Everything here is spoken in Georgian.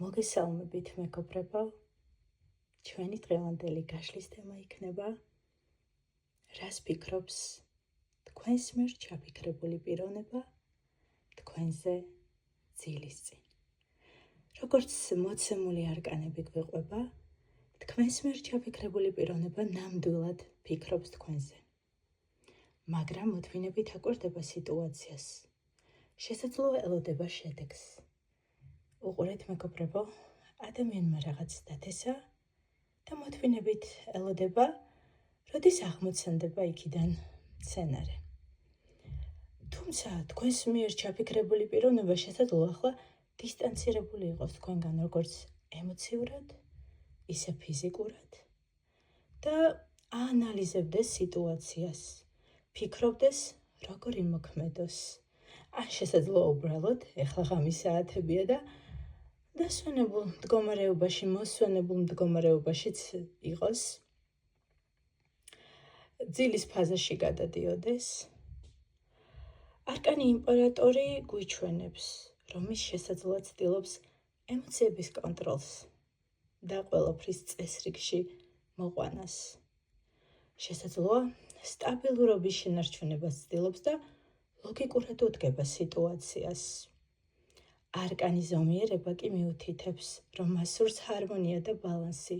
მოგესალმებით მეგობრებო, ჩვენი დღევანდელი გაშლის თემა იქნება რას ფიქრობს თქვენს მიერ ჩაფიქრებული პიროვნება თქვენზე ძილის წინ. როგორც მოცემული არკანები გვიყვება, თქვენს მიერ ჩაფიქრებული პიროვნება ნამდვილად ფიქრობს თქვენზე. მაგრამ მოთმინებით აკვირდება სიტუაციას, შესაძლოა ელოდება შედეგს. უყურეთ მეგობრებო, ადამიანმა რაღაც დათესა და მოთმინებით ელოდება, როდის აღმოცენდება იქიდან სცენარე. თუმცა თქვენს მიერ ჩაფიქრებული პიროვნება შესაძლოა ახლა დისტანცირებული იყოს თქვენგან როგორც ემოციურად, ისე ფიზიკურად და აანალიზებდეს სიტუაციას, ფიქრობდეს როგორ იმოქმედოს. ან შესაძლოა უბრალოდ ეხლა ღამის საათებია და დასვენებულ მდგომარეობაში, მოსვენებულ მდგომარეობაშიც იყოს, ძილის ფაზაში გადადიოდეს. არკანი იმპერატორი გვიჩვენებს, რომ ის შესაძლოა ცდილობს ემოციების კონტროლს და ყველაფრის წესრიგში მოყვანას. შესაძლოა სტაბილურობის შენარჩუნებას ცდილობს და ლოგიკურად უდგება სიტუაციას. არკანის ზომიერება კი მიუთითებს, რომ მას სურს ჰარმონია და ბალანსი